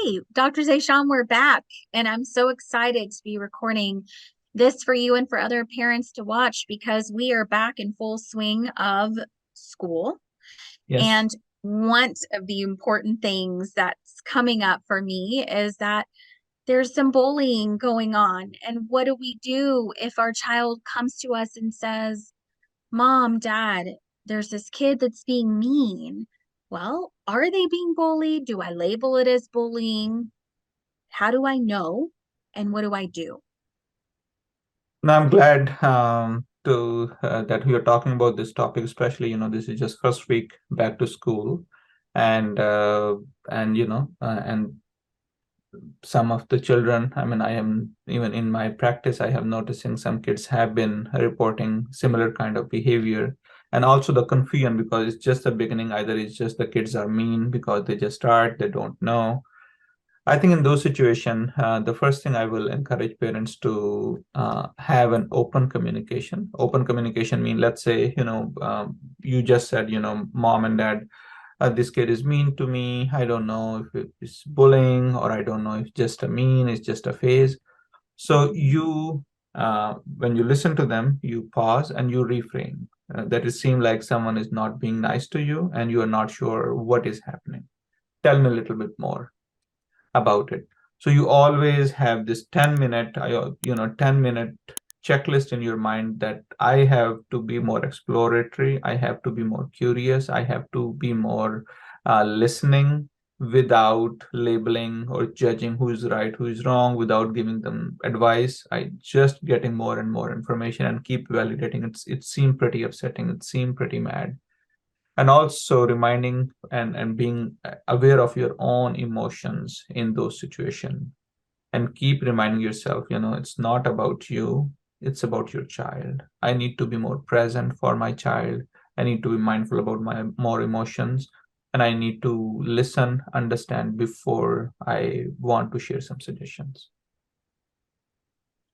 Hey, Dr.Z, we're back, and I'm so excited to be recording this for you and for other parents to watch because we are back in full swing of school. Yes. And one of the important things that's coming up for me is that there's some bullying going on. And what do we do if our child comes to us and says, Mom, Dad, there's this kid that's being mean? Well, are they being bullied? Do I label it as bullying? How do I know? And what do I do? Now I'm glad to that we are talking about this topic, especially, this is just first week back to school, and and some of the children, I mean, I am even in my practice, I have noticing some kids have been reporting similar kind of behavior, and also the confusion because it's just the beginning. Either it's just the kids are mean because they just start, they don't know. I think in those situations, the first thing I will encourage parents to have an open communication. Open communication mean, let's say, you just said, mom and dad, this kid is mean to me. I don't know if it's bullying or I don't know if just a mean, it's just a phase. So when you listen to them, you pause and you reframe. That it seems like someone is not being nice to you and you are not sure what is happening. Tell me a little bit more about it. So you always have this 10-minute, 10-minute checklist in your mind that I have to be more exploratory, I have to be more curious, I have to be more listening without labeling or judging who is right, who is wrong, without giving them advice. I just getting more and more information and keep validating. It seemed pretty upsetting. It seemed pretty mad, and also reminding and being aware of your own emotions in those situations, and keep reminding yourself, it's not about you, it's about your child. I need to be more present for my child. I need to be mindful about my more emotions, and I need to listen, understand before I want to share some suggestions.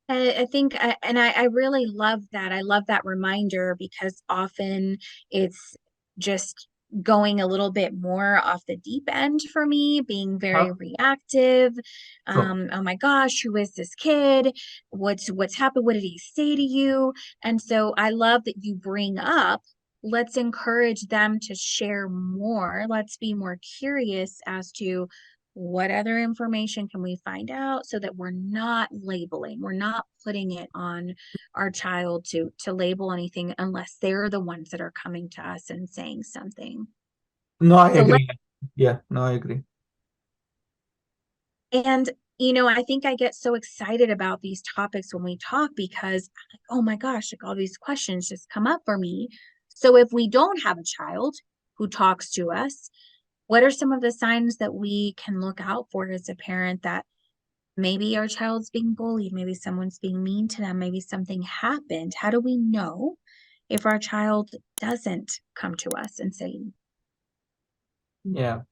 I think, I really love that. I love that reminder because often it's just going a little bit more off the deep end for me, being very Huh? reactive. True. Oh my gosh, who is this kid? What's happened? What did he say to you? And so I love that you bring up, let's encourage them to share more. Let's be more curious as to what other information can we find out so that we're not labeling, we're not putting it on our child to label anything unless they're the ones that are coming to us and saying something. No, I So let agree. Yeah, no, I agree. and I think I get so excited about these topics when we talk because I'm like, oh my gosh, like all these questions just come up for me. So if we don't have a child who talks to us, what are some of the signs that we can look out for as a parent that maybe our child's being bullied, maybe someone's being mean to them, maybe something happened? How do we know if our child doesn't come to us and say, Yeah.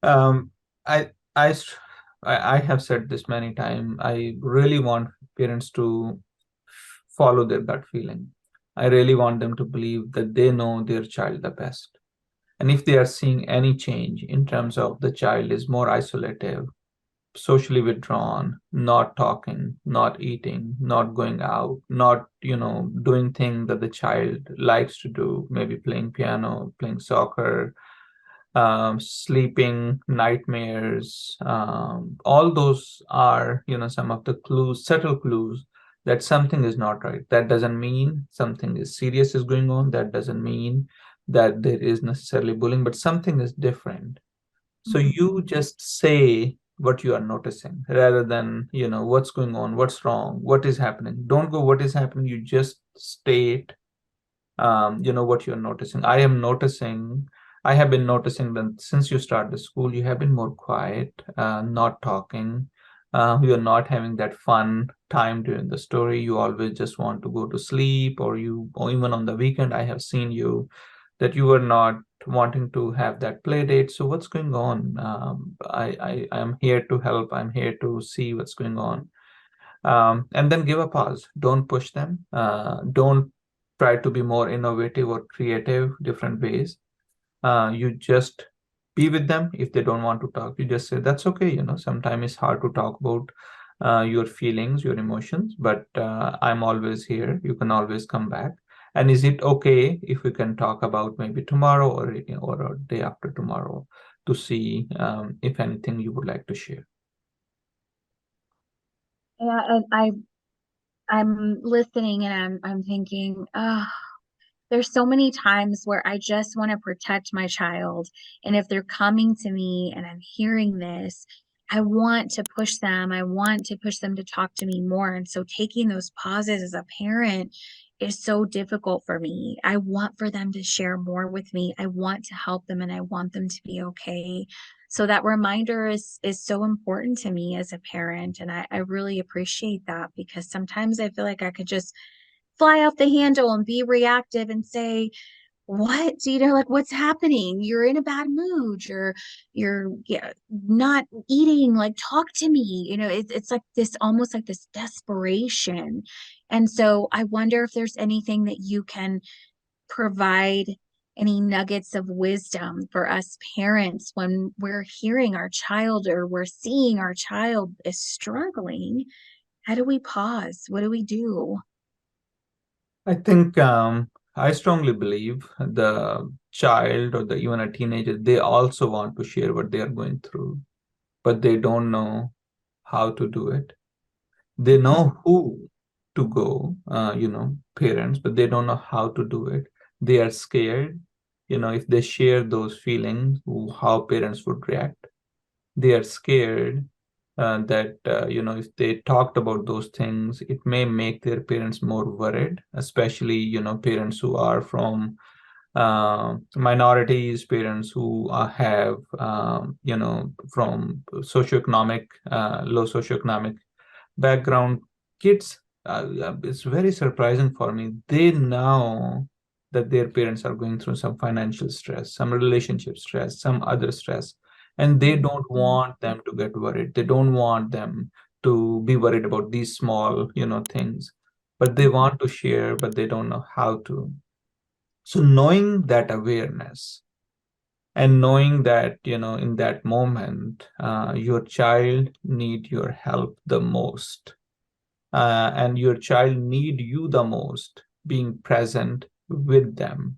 Um, I, I, s- I have said this many times. I really want parents to follow their gut feeling. I really want them to believe that they know their child the best. And if they are seeing any change in terms of the child is more isolative, socially withdrawn, not talking, not eating, not going out, not, doing things that the child likes to do, maybe playing piano, playing soccer, sleeping, nightmares. All those are, some of the clues, subtle clues that something is not right. That doesn't mean something is serious is going on. That doesn't mean that there is necessarily bullying, but something is different. So Mhm. you just say what you are noticing rather than, what's going on, what's wrong, what is happening. Don't go, what is happening. You just state what you're noticing. I have been noticing that since you started the school, you have been more quiet, not talking. You're not having that fun time during the story. You always just want to go to sleep, or even on the weekend, I have seen you that you were not wanting to have that play date. So what's going on? I am here to help. I'm here to see what's going on, and then give a pause. Don't push them. Don't try to be more innovative or creative, different ways. You just Be with them. If they don't want to talk, you just say that's okay. Sometimes it's hard to talk about your feelings, your emotions, but I'm always here. You can always come back. And is it okay if we can talk about maybe tomorrow, or a day after tomorrow, to see if anything you would like to share? Yeah, and I'm listening and I'm thinking, oh, there's so many times where I just want to protect my child. And if they're coming to me and I'm hearing this, I want to push them. I want to push them to talk to me more. And so taking those pauses as a parent is so difficult for me. I want for them to share more with me. I want to help them and I want them to be okay. So that reminder is so important to me as a parent. And I really appreciate that because sometimes I feel like I could just fly off the handle and be reactive and say, what, like what's happening? You're in a bad mood. You're yeah, not eating. Like, talk to me. It's like this, almost like this desperation. And so I wonder if there's anything that you can provide, any nuggets of wisdom for us parents when we're hearing our child or we're seeing our child is struggling. How do we pause? What do we do? I think I strongly believe the child, or even a teenager, they also want to share what they are going through, but they don't know how to do it. They know who to go, parents, but they don't know how to do it. They are scared, if they share those feelings, how parents would react. They are scared that, if they talked about those things, it may make their parents more worried, especially, parents who are from minorities, parents who have, from low socioeconomic background. Kids, it's very surprising for me. They know that their parents are going through some financial stress, some relationship stress, some other stress, and they don't Mhm. want them to get worried. They don't want them to be worried about these small, things, but they Mhm. want to share, but they don't know how to. So knowing that awareness, and knowing that, in that moment, your child need your help the most, and your child need you the most, being present with them.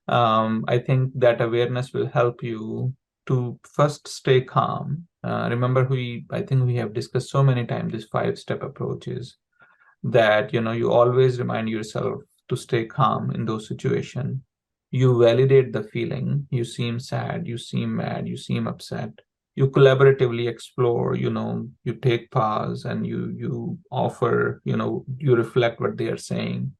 I think that awareness will help you to first stay calm. Remember, I think we have discussed so many times this 5-step approaches, that you always remind yourself to stay calm in those situations. You validate the feeling. You seem sad, you seem mad, you seem upset. You collaboratively explore, you take pause, and you offer, you reflect what they are saying.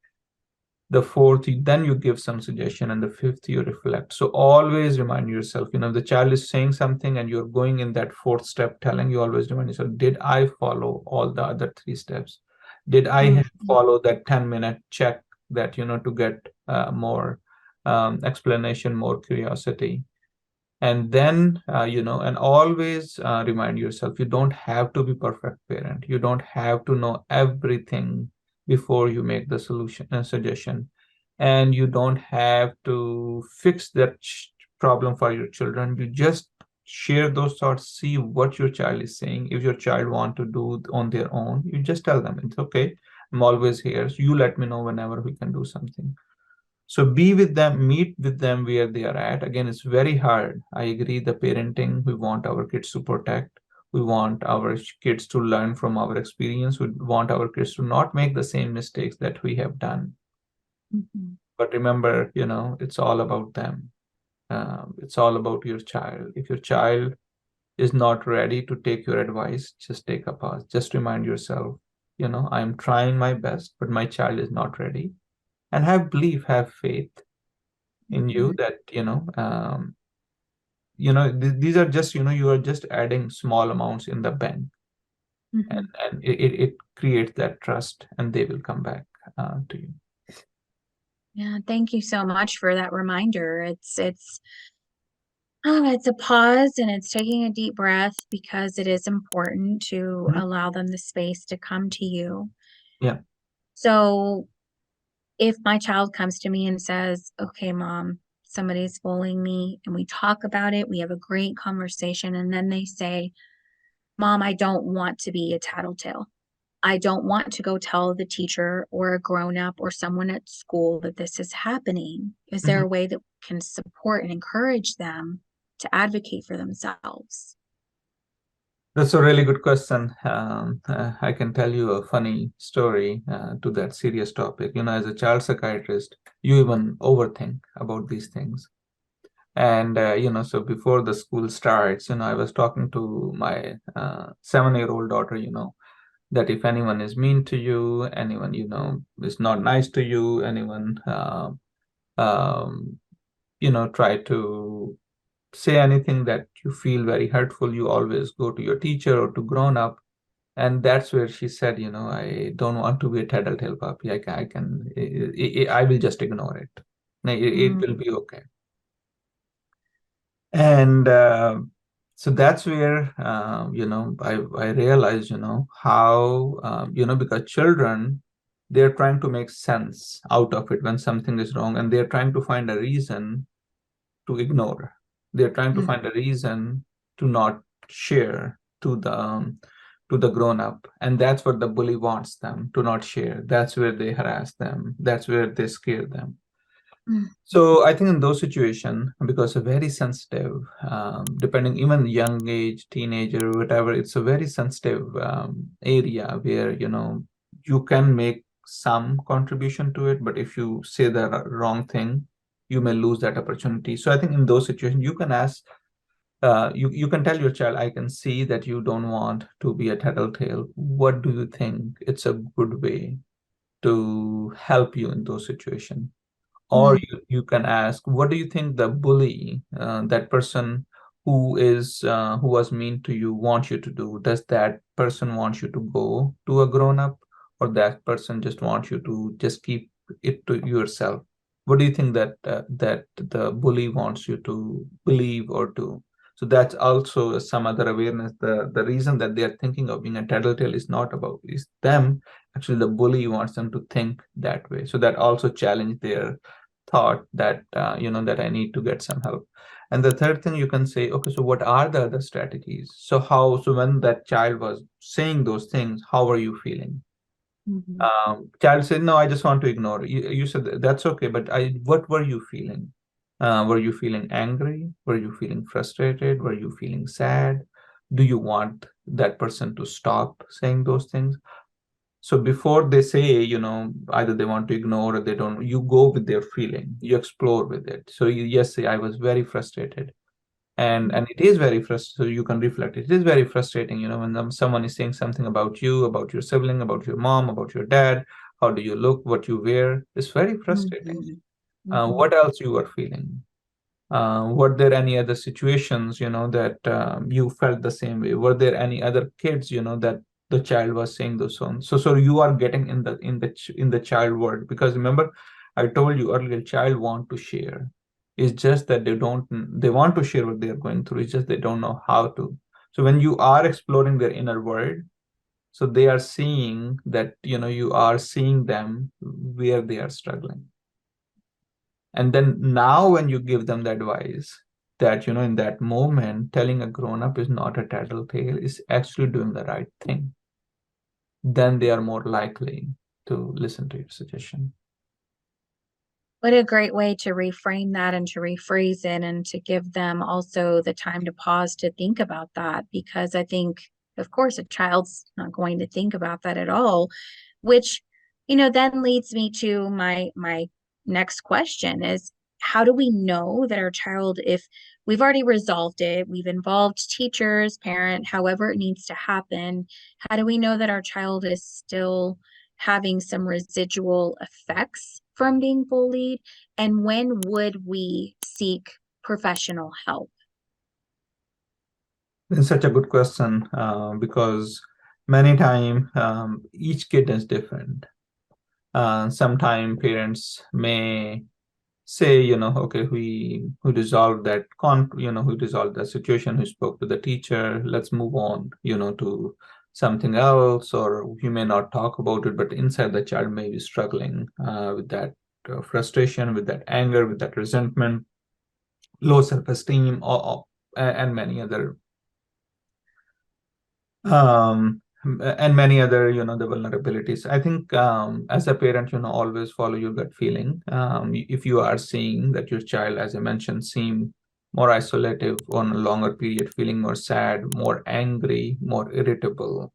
The fourth, then you give some suggestion, and the fifth, you reflect. So always remind yourself, the child is saying something and you're going in that fourth step telling, you always remind yourself, did I follow all the other 3 steps? Did I Mhm. follow that 10-minute check, that, to get more explanation, more curiosity? And then, and always remind yourself, you don't have to be perfect parent. You don't have to know everything before you make the suggestion, and you don't have to fix that problem for your children. You just share those thoughts, see what your child is saying. If your child want to do on their own, you just tell them it's okay, I'm always here, so you let me know whenever we can do something. So be with them, meet with them where they are at. Again, it's very hard. I agree, the parenting, we want our kids to protect. We want our kids to learn from our experience. We want our kids to not make the same mistakes that we have done. Mhm. But remember, it's all about them. It's all about your child. If your child is not ready to take your advice, just take a pause. Just remind yourself, I'm trying my best, but my child is not ready. And have belief, have faith in you, Mhm. that these are just, you are just adding small amounts in the bank, and Mhm. it creates that trust, and they will come back to you. Yeah, thank you so much for that reminder. It's a pause and it's taking a deep breath because it is important to Mhm. allow them the space to come to you. Yeah. So if my child comes to me and says, "Okay, mom, somebody's bullying me and we talk about it, we have a great conversation, and then they say, Mom, I don't want to be a tattletale. I don't want to go tell the teacher or a grown up or someone at school that this is happening. Is there Mhm. a way that we can support and encourage them to advocate for themselves? That's a really good question. I can tell you a funny story to that serious topic. As a child psychiatrist, you even overthink about these things. And, so before the school starts, I was talking to my 7-year-old daughter, that if anyone is mean to you, anyone, is not nice to you, anyone, um, try to say anything that you feel very hurtful, you always go to your teacher or to grown up. And that's where she said, I don't want to be a tattletale puppy. I will just ignore it. It will Mm, be okay. And so that's where, I realized, how, because children, they're trying to make sense out of it when something is wrong, and they're trying to find a reason to ignore. They're trying to mm, find a reason to not share to the grown up, and that's what the bully wants them to not share. That's where they harass them. That's where they scare them. mm, So I think in those situations, because it's very sensitive, depending even young age, teenager, whatever, it's a very sensitive area where you can make some contribution to it, but if you say the wrong thing, you may lose that opportunity. So I think in those situations, you can ask, you can tell your child, I can see that you don't want to be a tattletale. What do you think? It's a good way to help you in those situations. Or mm, you can ask, what do you think the bully, that person who was mean to you, wants you to do? Does that person want you to go to a grown up, or that person just wants you to just keep it to yourself? What do you think that the bully wants you to believe or do? So that's also some other awareness. The reason that they are thinking of being a tattletale is not about is them. Actually, the bully wants them to think that way. So that also challenge their thought that that I need to get some help. And the third thing, you can say, okay, so what are the other strategies? So when that child was saying those things, how are you feeling? mhm, Child said, no, I just want to ignore it. You said that's okay, but what were you feeling? Were you feeling angry? Were you feeling frustrated? Were you feeling sad? Do you want that person to stop saying those things? So before they say, either they want to ignore or they don't, you go with their feeling, you explore with it. So you yes, say, I was very frustrated. And it is very frustrating. So you can reflect. It is very frustrating, when someone is saying something about you, about your sibling, about your mom, about your dad, how do you look, what you wear. It's very frustrating. mhm, mhm. What else you are feeling? Were there any other situations, that you felt the same way? Were there any other kids, that the child was saying those songs? So you are getting in the child world, because remember, I told you earlier, child want to share. It's just that they want to share what they are going through. It's just they don't know how to. So when you are exploring their inner world, so they are seeing that, you are seeing them where they are struggling. And then now when you give them the advice that, in that moment, telling a grown up is not a tattletale, is actually doing the right thing, then they are more likely to listen to your suggestion. What a great way to reframe that and to rephrase it and to give them also the time to pause to think about that. Because I think, of course, a child's not going to think about that at all, which, then leads me to my next question is how do we know that our child, if we've already resolved it, we've involved teachers, parent, however it needs to happen, how do we know that our child is still having some residual effects from being bullied? And when would we seek professional help? It's such a good question, because many times, each kid is different. Sometimes parents may say, okay, we resolved that we resolved that situation, we spoke to the teacher, let's move on, to something else, or you may not talk about it, but inside the child may be struggling with that frustration, with that anger, with that resentment. low self-esteem, and many other um and many other, the vulnerabilities. I think, as a parent, always follow your gut feeling. If you are seeing that your child, as I mentioned, seem more isolative on a longer period, feeling more sad, more angry, more irritable,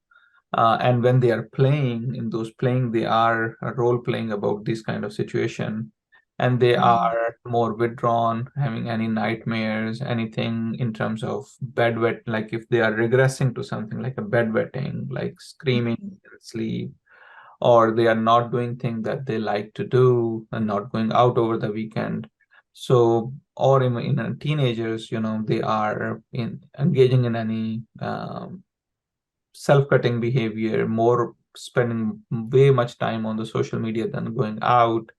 and when they are playing, in those playing, they are role playing about this kind of situation, and they Mhm. are more withdrawn, having any nightmares, anything in terms of bedwet, like if they are regressing to something like a bedwetting, like screaming Mhm. in sleep, or they are not doing things that they like to do and not going out over the weekend. So, or in teenagers, they are engaging in any self-cutting behavior, more spending way much time on the social media than going out.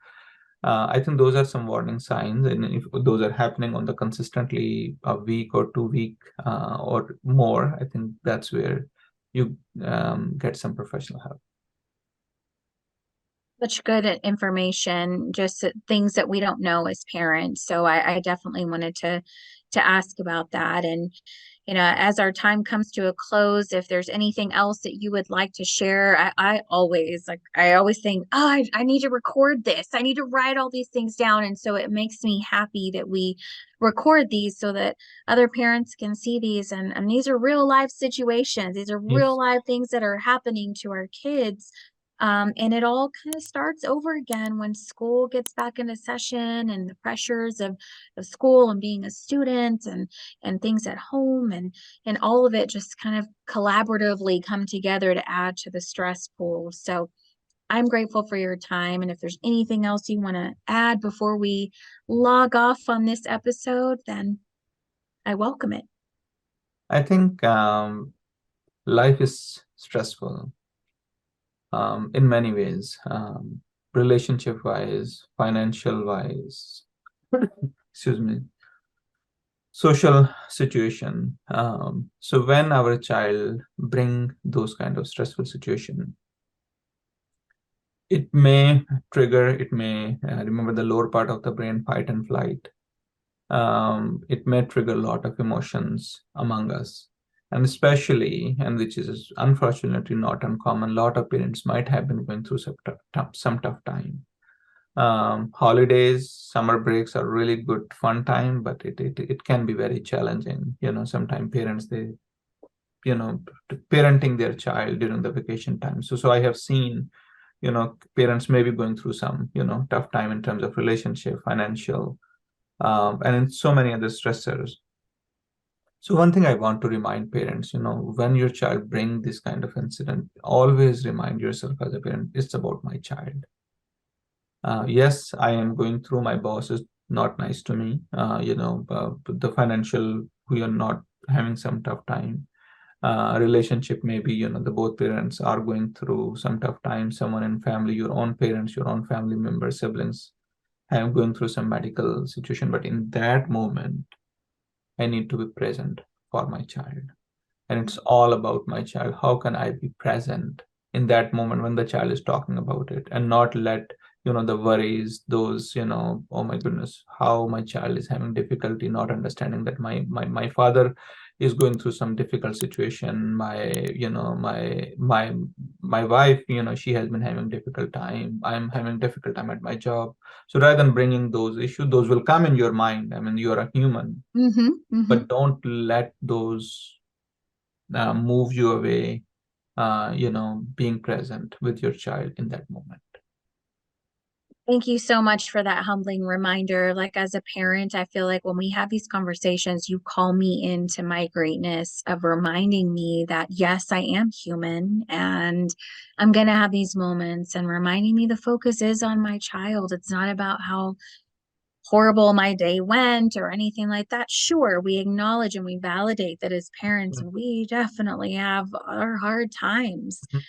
I think those are some warning signs, and if those are happening on the consistently a week or 2 week, or more, I think that's where you get some professional help. Such good information, just things that we don't know as parents. So I definitely wanted to ask about that. And as our time comes to a close, if there's anything else that you would like to share, I always think, oh, I need to record this. I need to write all these things down. And so it makes me happy that we record these so that other parents can see these. And these are real life situations. These are real Yes. life things that are happening to our kids. And it all kind of starts over again when school gets back into session and the pressures of school and being a student and things at home and all of it just kind of collaboratively come together to add to the stress pool. So I'm grateful for your time. And if there's anything else you want to add before we log off on this episode, then I welcome it. I think life is stressful, in many ways, relationship wise, financial wise, excuse me, social situation. So when our child bring those kind of stressful situation, it may trigger, it may remember the lower part of the brain, fight and flight. It may trigger a lot of emotions among us. And especially, and which is unfortunately not uncommon, a lot of parents might have been going through some tough time. Holidays, summer breaks are really good fun time, but it can be very challenging. Sometimes parents, they, parenting their child during the vacation time. So I have seen, parents may be going through some, tough time in terms of relationship, financial, and in so many other stressors. So one thing I want to remind parents, when your child bring this kind of incident, always remind yourself as a parent, it's about my child. Yes, I am going through, my boss is not nice to me. The financial, we are not having some tough time. Relationship, maybe, the both parents are going through some tough time. Someone in family, your own parents, your own family members, siblings, have going through some medical situation. But in that moment, I need to be present for my child, and it's all about my child. How can I be present in that moment when the child is talking about it, and not let, the worries, those, oh my goodness, how my child is having difficulty, not understanding that my father is going through some difficult situation, my wife, she has been having difficult time, I'm having difficult time at my job. So rather than bringing those issues, those will come in your mind. I mean, you're a human, Mm-hmm, mm-hmm. but don't let those move you away, being present with your child in that moment. Thank you so much for that humbling reminder. Like, as a parent, I feel like when we have these conversations, you call me into my greatness of reminding me that, yes, I am human and I'm going to have these moments, and reminding me the focus is on my child. It's not about how horrible my day went or anything like that. Sure, we acknowledge and we validate that as parents, we definitely have our hard times, Mhm.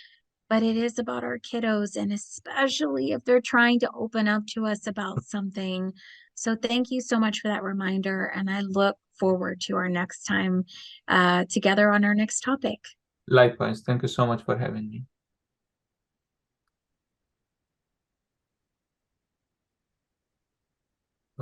but it is about our kiddos, and especially if they're trying to open up to us about something. So thank you so much for that reminder, and I look forward to our next time together on our next topic. Likewise, thank you so much for having me.